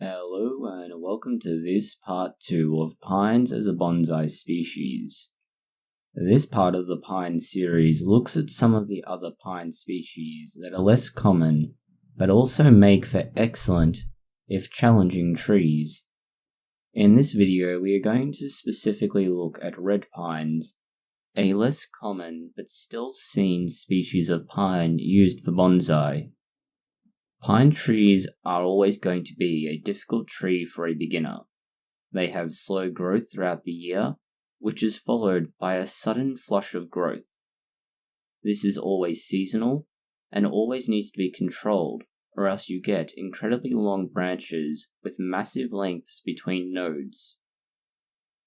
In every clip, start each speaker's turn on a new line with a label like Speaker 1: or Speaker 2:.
Speaker 1: Hello and welcome to this part 2 of pines as a bonsai species. This part of the pine series looks at some of the other pine species that are less common but also make for excellent, if challenging, trees. In this video we are going to specifically look at red pines, a less common but still seen species of pine used for bonsai. Pine trees are always going to be a difficult tree for a beginner. They have slow growth throughout the year, which is followed by a sudden flush of growth. This is always seasonal and always needs to be controlled, or else you get incredibly long branches with massive lengths between nodes.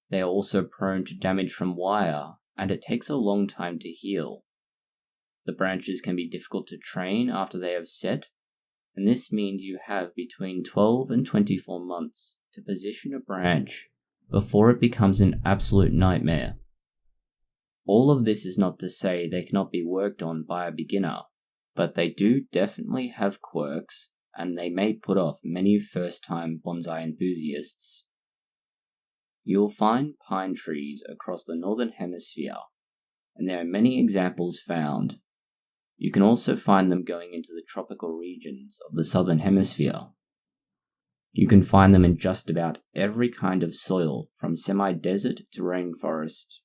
Speaker 1: They are also prone to damage from wire, and it takes a long time to heal. The branches can be difficult to train after they have set, and this means you have between 12 and 24 months to position a branch before it becomes an absolute nightmare. All of this is not to say they cannot be worked on by a beginner, but they do definitely have quirks, and they may put off many first-time bonsai enthusiasts. You'll find pine trees across the northern hemisphere, and there are many examples found. You can also find them going into the tropical regions of the southern hemisphere. You can find them in just about every kind of soil, from semi-desert to rainforest.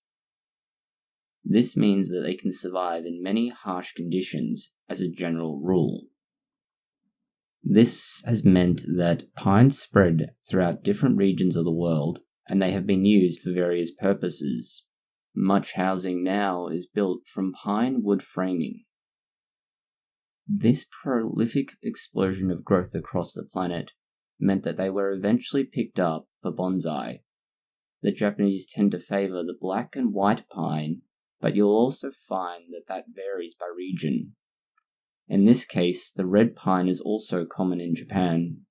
Speaker 1: This means that they can survive in many harsh conditions as a general rule. This has meant that pines spread throughout different regions of the world, and they have been used for various purposes. Much housing now is built from pine wood framing. This prolific explosion of growth across the planet meant that they were eventually picked up for bonsai. The Japanese tend to favor the black and white pine, but you'll also find that varies by region. In this case, the red pine is also common in Japan.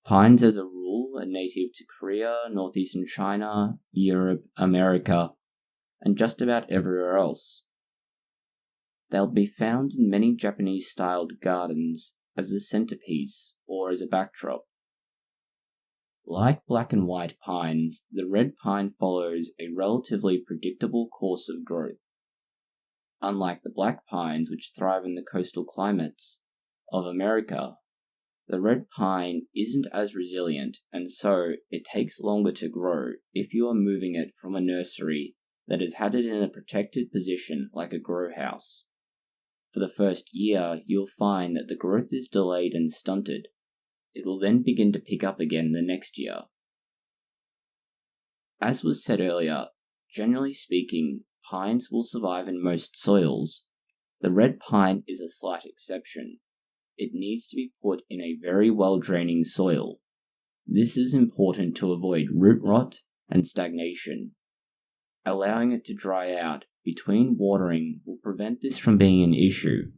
Speaker 1: Pines, as a rule, are native to Korea, northeastern China, Europe, America, and just about everywhere else. They'll be found in many Japanese-styled gardens as a centerpiece or as a backdrop. Like black and white pines, the red pine follows a relatively predictable course of growth. Unlike the black pines, which thrive in the coastal climates of America, the red pine isn't as resilient, and so it takes longer to grow if you are moving it from a nursery that has had it in a protected position like a grow house. For the first year, you'll find that the growth is delayed and stunted. It will then begin to pick up again the next year. As was said earlier, generally speaking, pines will survive in most soils. The red pine is a slight exception. It needs to be put in a very well-draining soil. This is important to avoid root rot and stagnation. Allowing it to dry out between watering will prevent this from being an issue,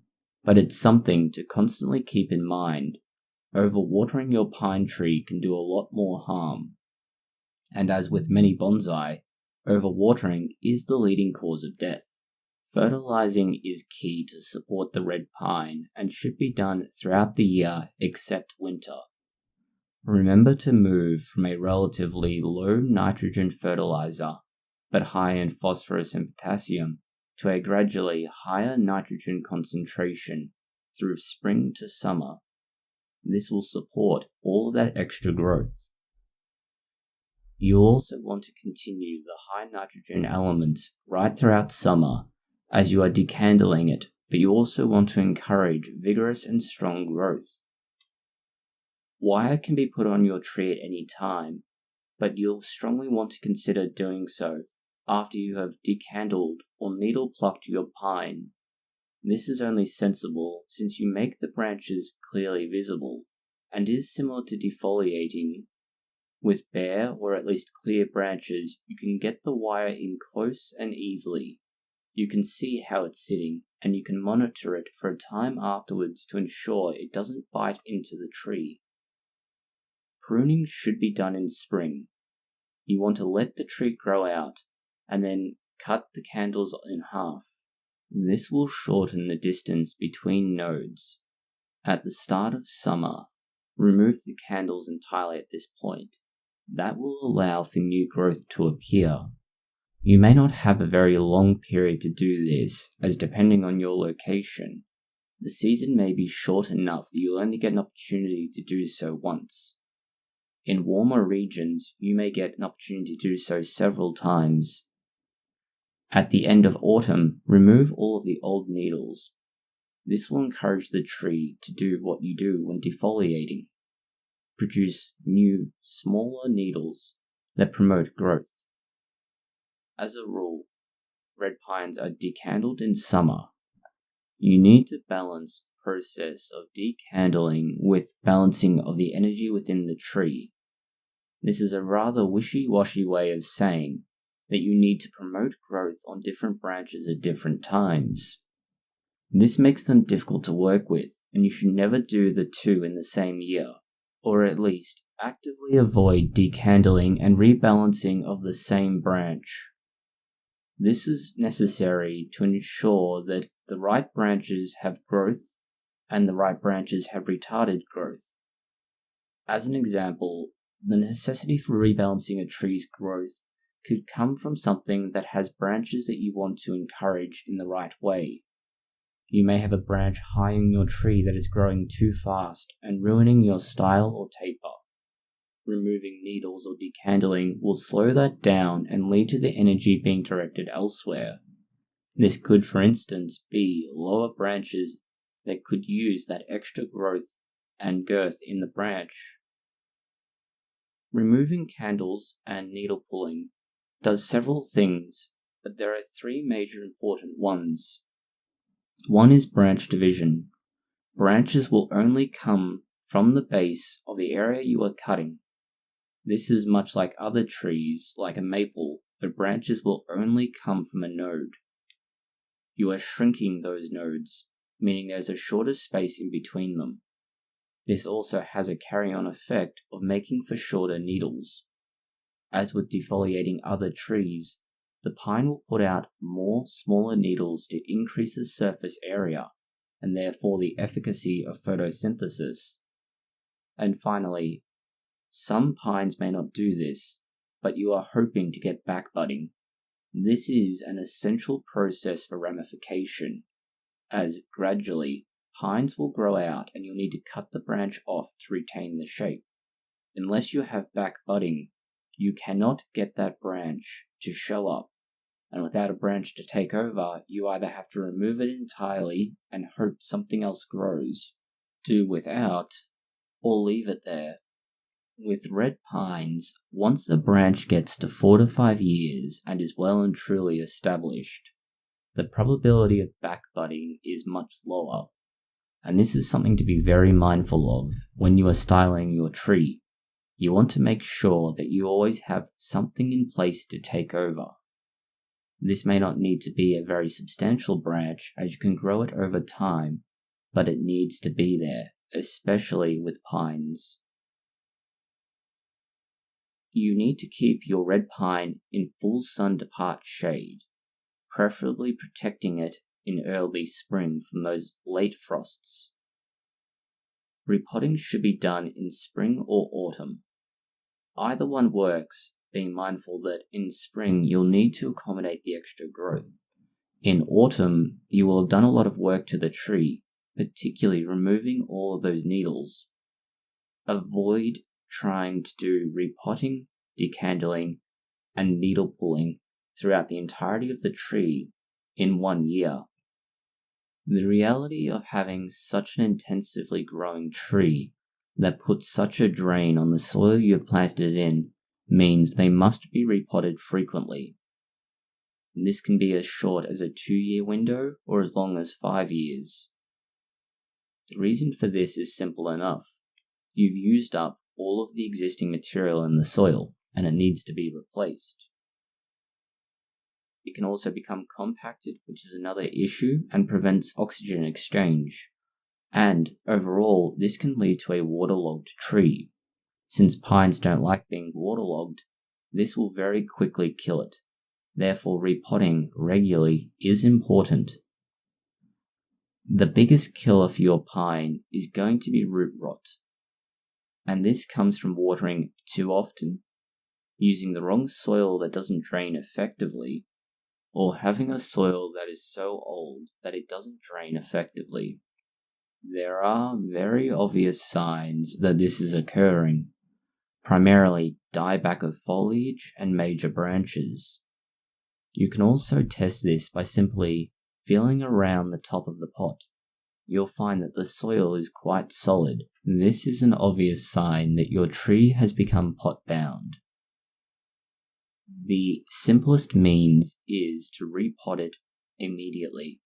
Speaker 1: but it's something to constantly keep in mind. Overwatering your pine tree can do a lot more harm. And as with many bonsai, overwatering is the leading cause of death. Fertilizing is key to support the red pine and should be done throughout the year except winter. Remember to move from a relatively low nitrogen fertilizer but high in phosphorus and potassium, to a gradually higher nitrogen concentration through spring to summer. This will support all of that extra growth. You'll also want to continue the high nitrogen elements right throughout summer as you are decandling it, but you also want to encourage vigorous and strong growth. Wire can be put on your tree at any time, but you'll strongly want to consider doing so after you have decandled or needle plucked your pine. This is only sensible since you make the branches clearly visible, and is similar to defoliating. With bare or at least clear branches, you can get the wire in close and easily. You can see how it's sitting, and you can monitor it for a time afterwards to ensure it doesn't bite into the tree. Pruning should be done in spring. You want to let the tree grow out, and then cut the candles in half. This will shorten the distance between nodes. At the start of summer, Remove the candles entirely at this point. That will allow for new growth to appear. You may not have a very long period to do this, as depending on your location, the season may be short enough that you'll only get an opportunity to do so once. In warmer regions, you may get an opportunity to do so several times. At the end of autumn, remove all of the old needles. This will encourage the tree to do what you do when defoliating. Produce new, smaller needles that promote growth. As a rule, red pines are decandled in summer. You need to balance the process of decandling with balancing of the energy within the tree. This is a rather wishy-washy way of saying that you need to promote growth on different branches at different times. This makes them difficult to work with, and you should never do the two in the same year, or at least actively avoid decandling and rebalancing of the same branch. This is necessary to ensure that the right branches have growth and the right branches have retarded growth. As an example, the necessity for rebalancing a tree's growth could come from something that has branches that you want to encourage in the right way. You may have a branch high in your tree that is growing too fast and ruining your style or taper. Removing needles or decandling will slow that down and lead to the energy being directed elsewhere. This could, for instance, be lower branches that could use that extra growth and girth in the branch. Removing candles and needle pulling does several things, but there are three major important ones. One is branch division. Branches will only come from the base of the area you are cutting. This is much like other trees, like a maple, but branches will only come from a node. You are shrinking those nodes, meaning there's a shorter space in between them. This also has a carry-on effect of making for shorter needles. As with defoliating other trees, the pine will put out more smaller needles to increase the surface area, and therefore the efficacy of photosynthesis. And finally, some pines may not do this, but you are hoping to get back budding. This is an essential process for ramification, as gradually pines will grow out and you'll need to cut the branch off to retain the shape. Unless you have back budding, you cannot get that branch to show up, and without a branch to take over, you either have to remove it entirely and hope something else grows, do without, or leave it there. With red pines, once a branch gets to 4 to 5 years and is well and truly established, the probability of back budding is much lower, and this is something to be very mindful of when you are styling your tree. You want to make sure that you always have something in place to take over. This may not need to be a very substantial branch, as you can grow it over time, but it needs to be there, especially with pines. You need to keep your red pine in full sun to part shade, preferably protecting it in early spring from those late frosts. Repotting should be done in spring or autumn. Either one works, being mindful that in spring you'll need to accommodate the extra growth. In autumn, you will have done a lot of work to the tree, particularly removing all of those needles. Avoid trying to do repotting, decandling, and needle pulling throughout the entirety of the tree in 1 year. The reality of having such an intensively growing tree that puts such a drain on the soil you have planted it in means they must be repotted frequently. This can be as short as a 2-year window or as long as 5 years. The reason for this is simple enough. You've used up all of the existing material in the soil, and it needs to be replaced. It can also become compacted, which is another issue and prevents oxygen exchange. And overall, this can lead to a waterlogged tree. Since pines don't like being waterlogged, this will very quickly kill it. Therefore, repotting regularly is important. The biggest killer for your pine is going to be root rot. and this comes from watering too often, using the wrong soil that doesn't drain effectively, or having a soil that is so old that it doesn't drain effectively. There are very obvious signs that this is occurring, primarily dieback of foliage and major branches. You can also test this by simply feeling around the top of the pot. You'll find that the soil is quite solid. This is an obvious sign that your tree has become pot-bound. The simplest means is to repot it immediately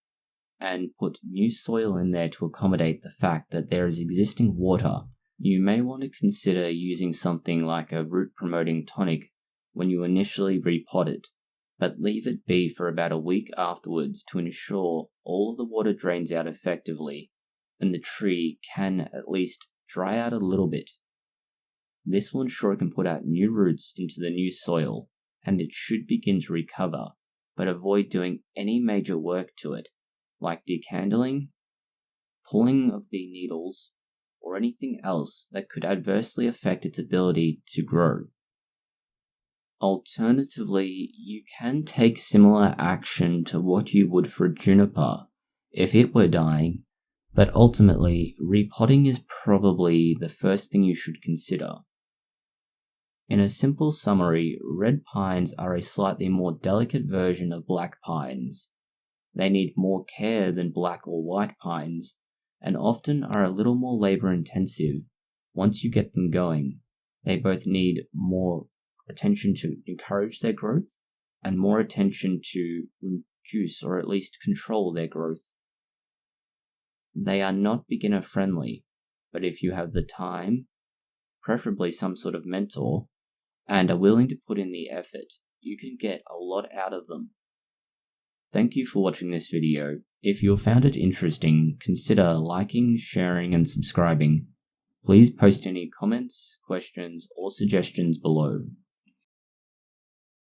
Speaker 1: and put new soil in there to accommodate the fact that there is existing water. You may want to consider using something like a root-promoting tonic when you initially repot it, but leave it be for about a week afterwards to ensure all of the water drains out effectively and the tree can at least dry out a little bit. This will ensure it can put out new roots into the new soil, and it should begin to recover, but avoid doing any major work to it, like decandling, pulling of the needles, or anything else that could adversely affect its ability to grow. Alternatively, you can take similar action to what you would for a juniper if it were dying, but ultimately, repotting is probably the first thing you should consider. In a simple summary, red pines are a slightly more delicate version of black pines. They need more care than black or white pines, and often are a little more labor-intensive once you get them going. They both need more attention to encourage their growth, and more attention to reduce or at least control their growth. They are not beginner-friendly, but if you have the time, preferably some sort of mentor, and are willing to put in the effort, you can get a lot out of them. Thank you for watching this video. If you found it interesting, consider liking, sharing, and subscribing. Please post any comments, questions, or suggestions below.